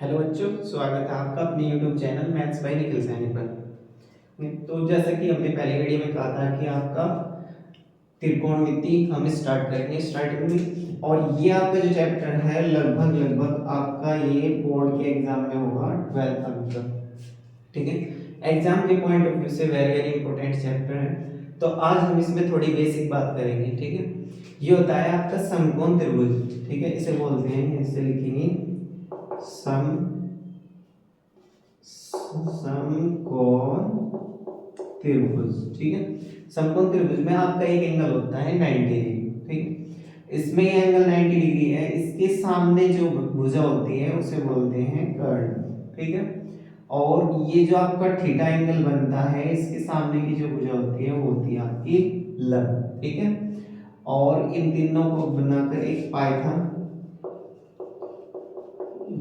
Hello बच्चों, स्वागत है आपका अपने YouTube channel maths by Nikhil Saini पर। तो जैसा कि हमने पहले वीडियो में कहा था कि आपका त्रिकोणमिति हम स्टार्ट करेंगे स्टार्टिंग में, और ये आपका जो चैप्टर है लगभग लगभग आपका ये बोर्ड के एग्जाम में होगा 12th अंक का। ठीक है, एग्जाम के पॉइंट ऑफ व्यू से वेरी वेरी इंपॉर्टेंट चैप्टर है। तो आज हम इसमें थोड़ी बेसिक बात करेंगे। ठीक है, ये होता है आपका समकोण त्रिभुज। ठीक है, इसे बोलते हैं, इसे लिखेंगे समकोण त्रिभुज। ठीक है, समकोण त्रिभुज में आपका एक एंगल होता है 90 डिग्री। ठीक है, इसमें ये एंगल 90 डिग्री है, इसके सामने जो भुजा होती है उसे बोलते हैं कर्ण। ठीक है, और ये जो आपका थीटा एंगल बनता है, इसके सामने की जो भुजा होती है वो होती है आपकी लंब। ठीक है, और इन तीनों को बनाकर एक पाइथन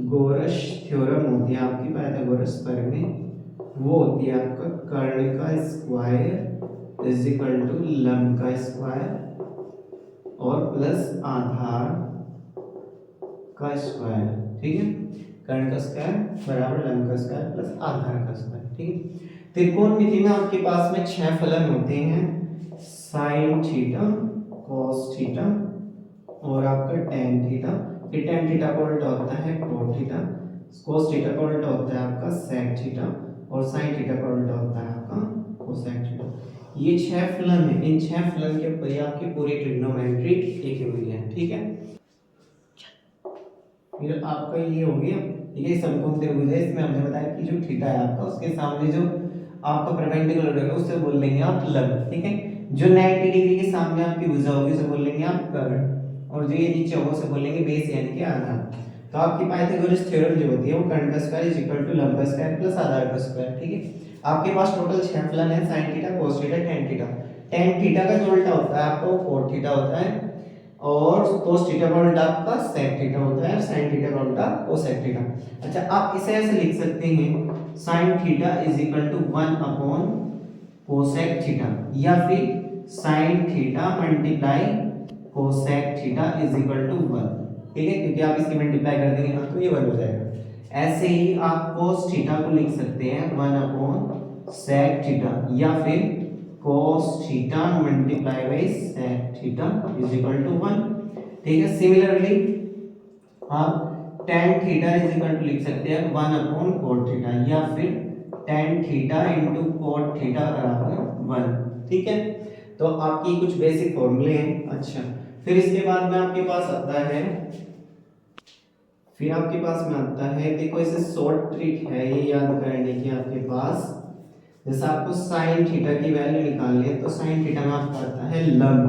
गोरस थ्योरम होती है आपकी, पाइथागोरस प्रमेय, वो होती है आपका कर्ण का स्क्वायर इज इक्वल टू लंब का स्क्वायर और प्लस आधार का स्क्वायर। ठीक है, कर्ण का स्क्वायर बराबर लंब का स्क्वायर प्लस आधार का स्क्वायर। ठीक है, त्रिकोणमिति में आपके पास में 6 फलन होते हैं, साइन थीटा, कॉस थीटा और आपका टेन थीटा। फिर टेन थीटा का उल्टा होता है कोट थीटा, कोस थीटा का उल्टा होता है आपका सेक थीटा और साइन थीटा का उल्टा होता है आपका कोसेक थीटा। ये 6 फलन है, इन 6 फलन के ऊपर आपकी पूरी ट्रिग्नोमेट्री लिखी हुई है। ठीक है, फिर आपका ये हो गया। ठीक है, समकोण त्रिभुज है, इसमें हमने बताया कि जो थीटा है आपका, उसके सामने जो आपका परपेंडिकुलर रहेगा उसे बोल लेंगे आप लंब। ठीक है, जो 90 डिग्री के सामने आपकी भुजा होगी उसे बोल लेंगे आप कर्ण, और जो ये नीचे होगा उसे बोलेंगे बेस यानी कि आधार। तो आपकी पाइथागोरस थ्योरम जो होती है वो कर्ण का स्क्वायर इज इक्वल टू लंब का स्क्वायर प्लस आधार का स्क्वायर। ठीक है, आपके पास टोटल 6 फलन है, sin theta, cos theta, tan theta. tan theta का जो उल्टा होता है आपका वो cot थीटा होता है, और cos थीटा का उल्टा आपका sec थीटा होता है, sin थीटा का उल्टा cosec थीटा। अच्छा, आप इसे ऐसे लिख सकते हैं sin theta is equal to 1 upon cosec theta, या फिर sin theta multiply cosec theta is equal to 1। ठीक है, क्योंकि आप इसकी मल्टीप्लाई कर देंगे ना तो ये 1 हो जाएगा। ऐसे ही आप cos थीटा को लिख सकते हैं 1 अपॉन sec थीटा, या फिर cos theta multiply by sec theta is equal to 1। ठीक है, सिमिलरली आप tan theta is equal to लिख सकते हैं 1 अपॉन cot थीटा, या फिर tan theta into cot theta बराबर 1। ठीक है, तो आपकी कुछ बेसिक फॉर्मूले हैं। अच्छा, फिर इसके बाद में आपके पास आता है, देखो इसे शॉर्ट ट्रिक है ये याद करने की आपके पास। जैसे आपको साइन थीटा की वैल्यू निकालनी है, तो साइन थीटा में आपका आता है लंब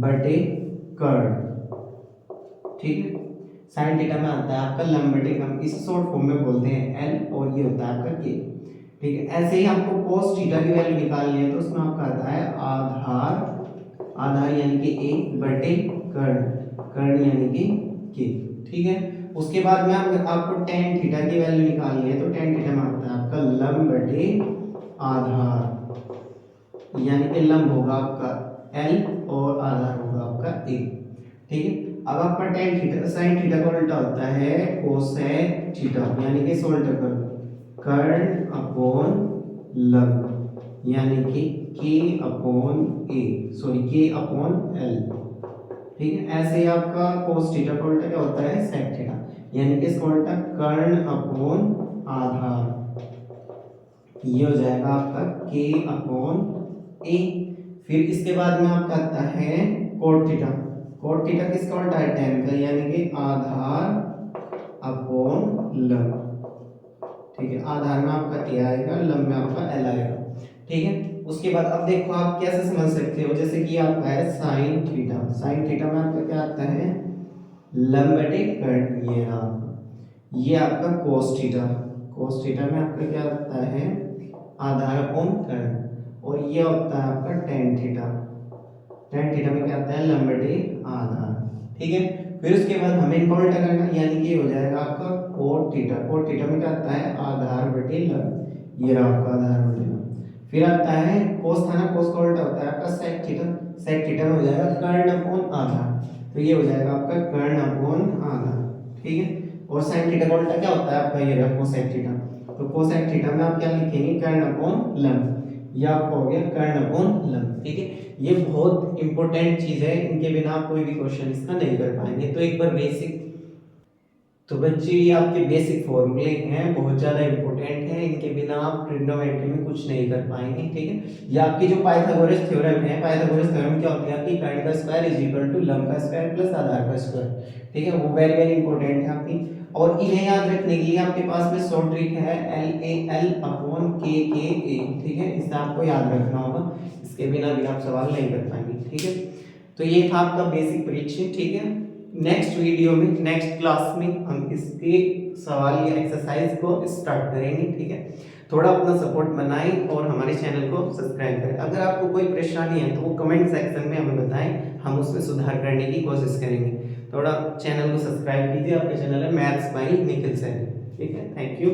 बटे कर्ण। ठीक है, साइन थीटा में आता है आपका लंब बटे कर्ण, इसे शॉर्ट फॉर्म में बोलते हैं एल, और ये होता है आपका के। ठीक है, ऐसे ही आपको cos थीटा की वैल्यू निकालनी है, तो उसमें आपका आता है आधार यानी कि ए बटे कर्ण यानी कि के। ठीक है, उसके बाद में आपको tan थीटा की वैल्यू निकालनी है, तो tan थीटा में आता है आपका लंब बटे आधार, यानी कि लंब होगा आपका L और आधार होगा आपका a। ठीक है, अब आपका tan थीटा sin थीटा का उल्टा होता है cosec थीटा, यानी कि इसे उल्टा कर दो, कर्ण अपॉन लंब यानी कि k अपॉन L। ठीक है, ऐसे ही आपका cos थीटा का उल्टा क्या होता है sec थीटा, यानी कि इसका उल्टा कर्ण अपॉन आधार, ये हो जाएगा आपका k अपॉन a। फिर इसके बाद में आपका आता है cot थीटा, cot थीटा किसका उल्टा है tan का, यानी कि आधार अपॉन लंब। ठीक है, आधार में आपका a आएगा, लंब में आपका l आएगा। ठीक है, उसके बाद अब देखो आप कैसे समझ सकते हो, जैसे कि आपका है sin थीटा में आपका क्या आता है लंब बटे कर्ण, ये आपका cos थीटा में आपका क्या आता है आधार अपॉन कर्ण, और ये होता है आपका tan थीटा में क्या आता है लंब बटे आधार। ठीक है, फिर उसके बाद हमें इनको उल्टा करना, यानी कि हो जाएगा आपका cot थीटा में क्या आता है आधार बटे लंब, ये रहा आपका आधार बटे लंब। फिर आता है cos था ना, cos का उल्टा होता है आपका sec थीटा में हो जाएगा कर्ण अपॉन आधार, तो ये हो जाएगा आपका कर्ण अपॉन आधार। ठीक है, और साइन थीटा का उल्टा क्या होता है आपका, ये रहा कोसेक थीटा। तो कोसेक थीटा में आप क्या लिखेंगे, कर्ण अपॉन लंब, ये आपका हो गया कर्ण अपॉन लंब, ठीक है। ये बहुत इंपॉर्टेंट चीज है, इनके बिना आप कोई भी क्वेश्चन इसका नहीं कर पाएंगे। तो एक बार बेसिक, तो बच्चे ये आपके बेसिक फॉर्मूले हैं, बहुत ज़्यादा इंपॉर्टेंट है, इनके बिना आप ट्रिग्नोमेट्री में कुछ नहीं कर पाएंगे, ठीक है। ये आपकी जो पाइथागोरस थ्योरम है, पाइथागोरस थ्योरम क्या होती है आपकी, कर्ण का स्क्वायर इज इक्वल टू लंब का स्क्वायर प्लस आधार का स्क्वायर, ठीक है। वो वेरी वेरी इंपॉर्टेंट है आपकी। और इन्हें याद रखने के लिए आपके पास में शॉर्ट ट्रिक है LAL अपॉन KKA, ठीक है, इसे आपको याद रखना होगा, इसके बिना भी आप सवाल नहीं कर पाएंगे, ठीक है। तो ये था आपका बेसिक परिचय, ठीक है। नेक्स्ट वीडियो में, नेक्स्ट क्लास में हम इसके सवाल या एक्सरसाइज को स्टार्ट करेंगे, ठीक है। थोड़ा अपना सपोर्ट बनाएं और हमारे चैनल को सब्सक्राइब करें। अगर आपको कोई परेशानी है तो वो कमेंट सेक्शन में हमें बताएं, हम उसमें सुधार करने की कोशिश करेंगे। थोड़ा चैनल को सब्सक्राइब कीजिए, आपका चैनल है मैथ्स बाय निखिल सैनी, ठीक है। Thank you.